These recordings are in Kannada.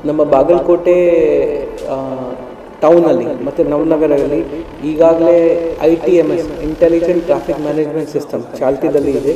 ನಮ್ಮ ಬಾಗಲಕೋಟೆ ಟೌನಲ್ಲಿ ಮತ್ತು ನವನಗರದಲ್ಲಿ ಈಗಾಗಲೇ ITMS intelligent traffic management system ಚಾಲ್ತಿಯಲ್ಲಿ ಇದೆ.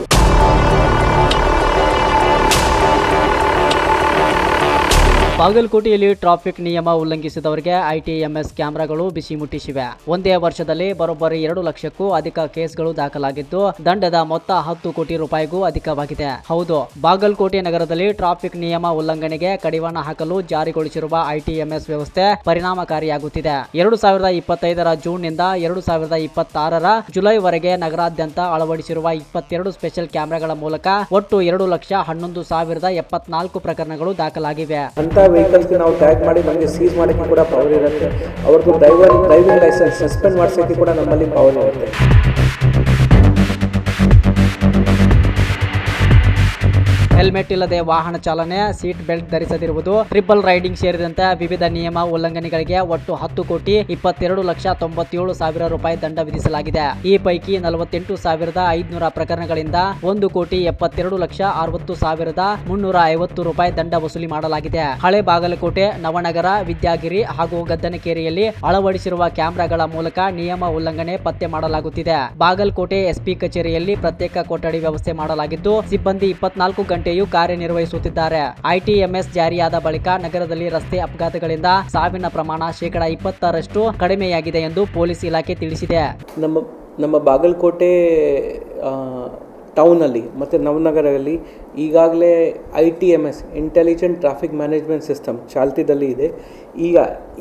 ಬಾಗಲಕೋಟೆಯಲ್ಲಿ ಟ್ರಾಫಿಕ್ ನಿಯಮ ಉಲ್ಲಂಘಿಸಿದವರಿಗೆ ITMS ಕ್ಯಾಮೆರಾಗಳು ಬಿಸಿ ಮುಟ್ಟಿಸಿವೆ. ಒಂದೇ ವರ್ಷದಲ್ಲಿ ಬರೋಬ್ಬರಿ 2 ಲಕ್ಷಕ್ಕೂ ಅಧಿಕ ಕೇಸ್ಗಳು ದಾಖಲಾಗಿದ್ದು ದಂಡದ ಮೊತ್ತ 10 ಕೋಟಿ ರೂಪಾಯಿಗೂ ಅಧಿಕವಾಗಿದೆ. ಹೌದು, ಬಾಗಲಕೋಟೆ ನಗರದಲ್ಲಿ ಟ್ರಾಫಿಕ್ ನಿಯಮ ಉಲ್ಲಂಘನೆಗೆ ಕಡಿವಾಣ ಹಾಕಲು ಜಾರಿಗೊಳಿಸಿರುವ ITMS ವ್ಯವಸ್ಥೆ ಪರಿಣಾಮಕಾರಿಯಾಗುತ್ತಿದೆ. 2025ರ ಜೂನ್ನಿಂದ 2026ರ ಜುಲೈವರೆಗೆ ನಗರಾದ್ಯಂತ ಅಳವಡಿಸಿರುವ 22 ಸ್ಪೆಷಲ್ ಕ್ಯಾಮೆರಾಗಳ ಮೂಲಕ ಒಟ್ಟು 2,11,074 ಪ್ರಕರಣಗಳು ದಾಖಲಾಗಿವೆ. ವೆಹಿಕಲ್ಸ್ಗೆ ನಾವು ಟ್ಯಾಗ್ ಮಾಡಿ ನಮಗೆ ಸೀಸ್ ಮಾಡೋಕ್ಕೆ ಕೂಡ ಪವರ್ ಇರುತ್ತೆ. ಅವ್ರದ್ದು ಡ್ರೈವಿಂಗ್ ಲೈಸೆನ್ಸ್ ಸಸ್ಪೆಂಡ್ ಮಾಡಿಸೋಕ್ಕೆ ಕೂಡ ನಮ್ಮಲ್ಲಿ ಪವರ್ ಇರುತ್ತೆ. ಹೆಲ್ಮೆಟ್ ಇಲ್ಲದೆ ವಾಹನ ಚಾಲನೆ, ಸೀಟ್ ಬೆಲ್ಟ್ ಧರಿಸದಿರುವುದು, ಟ್ರಿಪಲ್ ರೈಡಿಂಗ್ ಸೇರಿದಂತೆ ವಿವಿಧ ನಿಯಮ ಉಲ್ಲಂಘನೆಗಳಿಗೆ ಒಟ್ಟು 10,22,97,000 ರೂಪಾಯಿ ದಂಡ ವಿಧಿಸಲಾಗಿದೆ. ಈ ಪೈಕಿ 48,500 ಪ್ರಕರಣಗಳಿಂದ 1,72,60,350 ರೂಪಾಯಿ ದಂಡ ವಸೂಲಿ ಮಾಡಲಾಗಿದೆ. ಹಳೆ ಬಾಗಲಕೋಟೆ, ನವನಗರ, ವಿದ್ಯಾಗಿರಿ ಹಾಗೂ ಗದ್ದನಕೇರಿಯಲ್ಲಿ ಅಳವಡಿಸಿರುವ ಕ್ಯಾಮೆರಾಗಳ ಮೂಲಕ ನಿಯಮ ಉಲ್ಲಂಘನೆ ಪತ್ತೆ ಮಾಡಲಾಗುತ್ತಿದೆ. ಬಾಗಲಕೋಟೆ SP ಕಚೇರಿಯಲ್ಲಿ ಪ್ರತ್ಯೇಕ ಕೊಠಡಿ ವ್ಯವಸ್ಥೆ ಮಾಡಲಾಗಿದ್ದು ಸಿಬ್ಬಂದಿ 24 ಗಂಟೆಯೂ ಕಾರ್ಯನಿರ್ವಹಿಸುತ್ತಿದ್ದಾರೆ. ITMS ಜಾರಿಯಾದ ಬಳಿಕ ನಗರದಲ್ಲಿ ರಸ್ತೆ ಅಪಘಾತಗಳಿಂದ ಸಾವಿನ ಪ್ರಮಾಣ 20% ಕಡಿಮೆಯಾಗಿದೆ ಎಂದು ಪೊಲೀಸ್ ಇಲಾಖೆ ತಿಳಿಸಿದೆ. ನಮ್ಮ ಬಾಗಲಕೋಟೆ ಟೌನಲ್ಲಿ ಮತ್ತು ನವನಗರದಲ್ಲಿ ಈಗಾಗಲೇ ITMS intelligent traffic management system ಚಾಲ್ತಿಯಲ್ಲಿ ಇದೆ.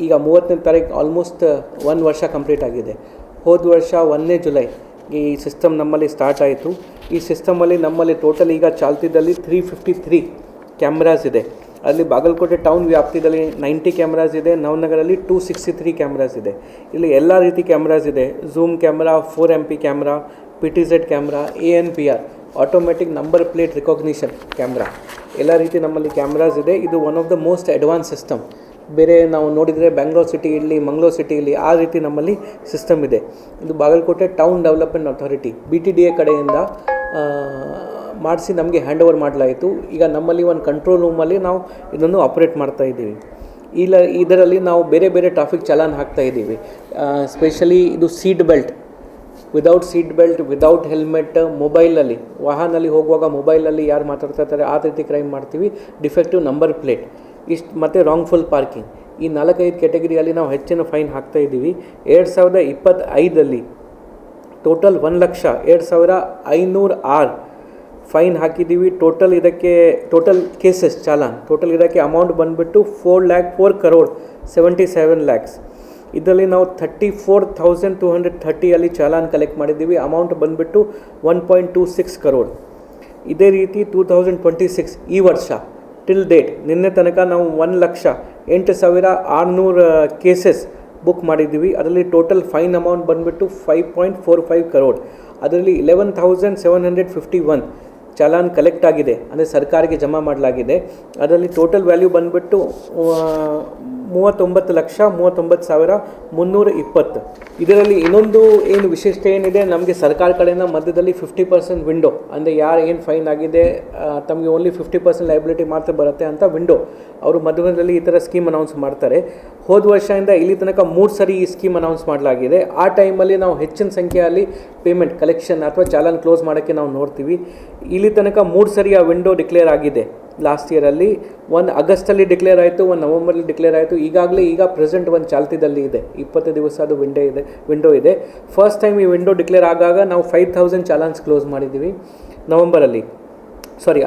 ಈಗ 30ನೇ ತಾರೀಕು ಆಲ್ಮೋಸ್ಟ್ 1 ವರ್ಷ ಕಂಪ್ಲೀಟ್ ಆಗಿದೆ. ಹೋದ ವರ್ಷ 1ನೇ ಜುಲೈ ಈ ಸಿಸ್ಟಮ್ ನಮ್ಮಲ್ಲಿ ಸ್ಟಾರ್ಟ್ ಆಯಿತು. ಈ ಸಿಸ್ಟಮಲ್ಲಿ ನಮ್ಮಲ್ಲಿ ಟೋಟಲ್ ಈಗ ಚಾಲ್ತಿದಲ್ಲಿ 353 ಕ್ಯಾಮ್ರಾಸ್ ಇದೆ. ಅಲ್ಲಿ ಬಾಗಲಕೋಟೆ ಟೌನ್ ವ್ಯಾಪ್ತಿಯಲ್ಲಿ 90 ಕ್ಯಾಮ್ರಾಸ್ ಇದೆ. ನವನಗರಲ್ಲಿ 263 ಕ್ಯಾಮ್ರಾಸ್ ಇದೆ. ಇಲ್ಲಿ ಎಲ್ಲ ರೀತಿ ಕ್ಯಾಮ್ರಾಸ್ ಇದೆ. Zoom camera, 4MP camera, PTZ camera, ANPR automatic number plate recognition camera, ಎಲ್ಲ ರೀತಿ ನಮ್ಮಲ್ಲಿ ಕ್ಯಾಮ್ರಾಸ್ ಇದೆ. ಇದು one of the most advance system. ಬೇರೆ ನಾವು ನೋಡಿದರೆ ಬೆಂಗಳೂರು ಸಿಟಿ ಇರಲಿ, ಮಂಗಳೂರು ಸಿಟಿ ಇರಲಿ, ಆ ರೀತಿ ನಮ್ಮಲ್ಲಿ ಸಿಸ್ಟಮ್ ಇದೆ. ಇದು Bagalkot town development authority BTDA ಕಡೆಯಿಂದ ಮಾಡಿಸಿ ನಮಗೆ ಹ್ಯಾಂಡ್ ಓವರ್ ಮಾಡಲಾಯಿತು. ಈಗ ನಮ್ಮಲ್ಲಿ ಒಂದು ಕಂಟ್ರೋಲ್ ರೂಮಲ್ಲಿ ನಾವು ಇದನ್ನು ಆಪ್ರೇಟ್ ಮಾಡ್ತಾ ಇದ್ದೀವಿ. ಇದರಲ್ಲಿ ನಾವು ಬೇರೆ ಬೇರೆ ಟ್ರಾಫಿಕ್ ಚಲಾನ್ ಹಾಕ್ತಾ ಇದ್ದೀವಿ. ಸ್ಪೆಷಲಿ ಇದು seat belt, without seat belt, without helmet, ಮೊಬೈಲಲ್ಲಿ ವಾಹನಲ್ಲಿ ಹೋಗುವಾಗ ಮೊಬೈಲಲ್ಲಿ ಯಾರು ಮಾತಾಡ್ತಾ ಇರ್ತಾರೆ ಆ ರೀತಿ ಕ್ರೈಮ್ ಮಾಡ್ತೀವಿ. ಡಿಫೆಕ್ಟಿವ್ ನಂಬರ್ ಪ್ಲೇಟ್ ಇಷ್ಟು ಮತ್ತು ರಾಂಗ್ಫುಲ್ ಪಾರ್ಕಿಂಗ್, ಈ 4-5 ಕ್ಯಾಟಗರಿಯಲ್ಲಿ ನಾವು ಹೆಚ್ಚಿನ ಫೈನ್ ಹಾಕ್ತಾ ಇದ್ದೀವಿ. 2025ರಲ್ಲಿ ಟೋಟಲ್ 1,02,506 ಫೈನ್ ಹಾಕಿದ್ದೀವಿ. ಟೋಟಲ್ ಕೇಸಸ್ ಚಾಲಾನ್, ಟೋಟಲ್ ಇದಕ್ಕೆ ಅಮೌಂಟ್ ಬಂದುಬಿಟ್ಟು 4,04,77 lakhs. ಇದರಲ್ಲಿ ನಾವು 34,230 ಅಲ್ಲಿ ಚಾಲಾನ್ ಕಲೆಕ್ಟ್ ಮಾಡಿದ್ದೀವಿ. ಅಮೌಂಟ್ ಬಂದುಬಿಟ್ಟು 1.26 crore. ಇದೇ ರೀತಿ 2026 ಈ ವರ್ಷ ಟಿಲ್ ಡೇಟ್ ನಿನ್ನೆ ತನಕ ನಾವು 1,08,600 ಕೇಸಸ್ ಬುಕ್ ಮಾಡಿದ್ದೀವಿ. ಅದರಲ್ಲಿ ಟೋಟಲ್ ಫೈನ್ ಅಮೌಂಟ್ ಬಂದುಬಿಟ್ಟು 5.45 crore. ಅದರಲ್ಲಿ 11,751 ಚಾಲಾನ್ ಕಲೆಕ್ಟ್ ಆಗಿದೆ, ಅಂದರೆ ಸರ್ಕಾರಕ್ಕೆ ಜಮಾ ಮಾಡಲಾಗಿದೆ. ಅದರಲ್ಲಿ ಟೋಟಲ್ ವ್ಯಾಲ್ಯೂ ಬಂದುಬಿಟ್ಟು 39,39,320. ಇದರಲ್ಲಿ ಇನ್ನೊಂದು ಏನು ವಿಶಿಷ್ಟ ಏನಿದೆ, ನಮಗೆ ಸರ್ಕಾರ ಕಡೆಯಿಂದ ಮಧ್ಯದಲ್ಲಿ 50% ವಿಂಡೋ, ಅಂದರೆ ಯಾರು ಏನು ಫೈನ್ ಆಗಿದೆ ತಮಗೆ ಓನ್ಲಿ 50% ಲೈಬಿಲಿಟಿ ಮಾತ್ರ ಬರುತ್ತೆ ಅಂತ ವಿಂಡೋ ಅವರು ಮಧ್ಯದಲ್ಲಿ ಈ ಥರ ಸ್ಕೀಮ್ ಅನೌನ್ಸ್ ಮಾಡ್ತಾರೆ. ಹೋದ ವರ್ಷದಿಂದ ಇಲ್ಲಿ ತನಕ 3 ಸರಿ ಈ ಸ್ಕೀಮ್ ಅನೌನ್ಸ್ ಮಾಡಲಾಗಿದೆ. ಆ ಟೈಮಲ್ಲಿ ನಾವು ಹೆಚ್ಚಿನ ಸಂಖ್ಯೆಯಲ್ಲಿ ಪೇಮೆಂಟ್ ಕಲೆಕ್ಷನ್ ಅಥವಾ ಚಾಲಾನ್ ಕ್ಲೋಸ್ ಮಾಡೋಕ್ಕೆ ನಾವು ನೋಡ್ತೀವಿ. ಇಲ್ಲಿ ತನಕ 3 ಸರಿ ಆ ವಿಂಡೋ ಡಿಕ್ಲೇರ್ ಆಗಿದೆ. ಲಾಸ್ಟ್ ಇಯರಲ್ಲಿ 1 ಆಗಸ್ಟಲ್ಲಿ ಡಿಕ್ಲೇರ್ ಆಯಿತು, 1 ನವಂಬರಲ್ಲಿ ಡಿಕ್ಲೇರ್ ಆಯಿತು. ಈಗ ಪ್ರೆಸೆಂಟ್ ಒಂದು ಚಾಲ್ತಿದಲ್ಲಿ ಇದೆ, 20 ದಿವಸ ಅದು ವಿಂಡೋ ಇದೆ. ಫಸ್ಟ್ ಟೈಮ್ ಈ ವಿಂಡೋ ಡಿಕ್ಲೇರ್ ಆಗಾಗ ನಾವು 5,000 ಚಾಲಾನ್ಸ್ ಕ್ಲೋಸ್ ಮಾಡಿದ್ದೀವಿ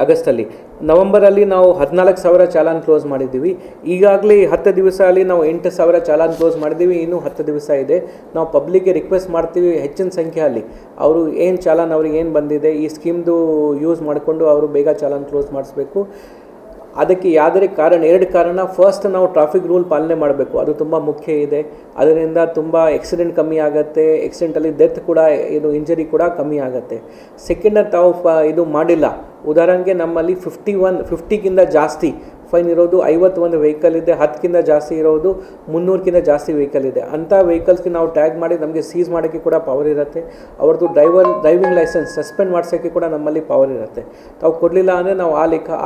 ಆಗಸ್ಟಲ್ಲಿ. ನವಂಬರಲ್ಲಿ ನಾವು 14,000 ಚಾಲಾನ್ ಕ್ಲೋಸ್ ಮಾಡಿದ್ದೀವಿ. ಈಗಾಗಲೇ 10 ದಿವಸ ಅಲ್ಲಿ ನಾವು 8,000 ಚಾಲಾನ್ ಕ್ಲೋಸ್ ಮಾಡಿದ್ದೀವಿ. ಇನ್ನೂ 10 ದಿವಸ ಇದೆ. ನಾವು ಪಬ್ಲಿಕ್ಗೆ ರಿಕ್ವೆಸ್ಟ್ ಮಾಡ್ತೀವಿ, ಹೆಚ್ಚಿನ ಸಂಖ್ಯೆಯಲ್ಲಿ ಅವರು ಏನು ಚಾಲಾನ್ ಅವ್ರಿಗೆ ಏನು ಬಂದಿದೆ ಈ ಸ್ಕೀಮ್ದು ಯೂಸ್ ಮಾಡಿಕೊಂಡು ಅವರು ಬೇಗ ಚಾಲಾನ್ ಕ್ಲೋಸ್ ಮಾಡಿಸ್ಬೇಕು. ಅದಕ್ಕೆ ಯಾವುದೇ ಕಾರಣ 2 ಕಾರಣ. ಫಸ್ಟ್, ನಾವು ಟ್ರಾಫಿಕ್ ರೂಲ್ ಪಾಲನೆ ಮಾಡಬೇಕು, ಅದು ತುಂಬ ಮುಖ್ಯ ಇದೆ. ಅದರಿಂದ ತುಂಬ ಆಕ್ಸಿಡೆಂಟ್ ಕಮ್ಮಿ ಆಗುತ್ತೆ, ಆಕ್ಸಿಡೆಂಟಲ್ಲಿ ಡೆತ್ ಕೂಡ, ಇದು ಇಂಜರಿ ಕೂಡ ಕಮ್ಮಿ ಆಗುತ್ತೆ. ಸೆಕೆಂಡ್, ತಾವು ಇದು ಮಾಡಿಲ್ಲ, ಉದಾಹರಣೆಗೆ ನಮ್ಮಲ್ಲಿ 50ಗಿಂತ ಜಾಸ್ತಿ ಫೈನ್ ಇರೋದು 51 ವೆಹಿಕಲ್ ಇದೆ, 10ಕ್ಕಿಂತ ಜಾಸ್ತಿ ಇರೋದು 300ಕ್ಕಿಂತ ಜಾಸ್ತಿ ವೆಹಿಕಲ್ ಇದೆ. ಅಂಥ ವೆಹಿಕಲ್ಸ್ಗೆ ನಾವು ಟ್ಯಾಗ್ ಮಾಡಿ ನಮಗೆ ಸೀಸ್ ಮಾಡೋಕ್ಕೆ ಕೂಡ ಪವರ್ ಇರುತ್ತೆ. ಅವ್ರದ್ದು ಡ್ರೈವಿಂಗ್ ಲೈಸೆನ್ಸ್ ಸಸ್ಪೆಂಡ್ ಮಾಡಿಸೋಕ್ಕೆ ಕೂಡ ನಮ್ಮಲ್ಲಿ ಪವರ್ ಇರುತ್ತೆ. ತಾವು ಕೊಡಲಿಲ್ಲ ಅಂದರೆ ನಾವು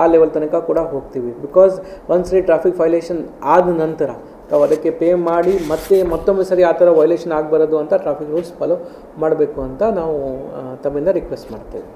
ಆ ಲೆವೆಲ್ ತನಕ ಕೂಡ ಹೋಗ್ತೀವಿ. ಬಿಕಾಸ್ ಒಂದ್ಸರಿ ಟ್ರಾಫಿಕ್ ವೈಲೇಷನ್ ಆದ ನಂತರ ನಾವು ಅದಕ್ಕೆ ಪೇ ಮಾಡಿ ಮತ್ತೊಮ್ಮೆ ಸರಿ ಆ ಥರ ವೈಲೇಷನ್ ಆಗಬಾರದು ಅಂತ ಟ್ರಾಫಿಕ್ ರೂಲ್ಸ್ ಫಾಲೋ ಮಾಡಬೇಕು ಅಂತ ನಾವು ತಮ್ಮಿಂದ ರಿಕ್ವೆಸ್ಟ್ ಮಾಡ್ತೇವೆ.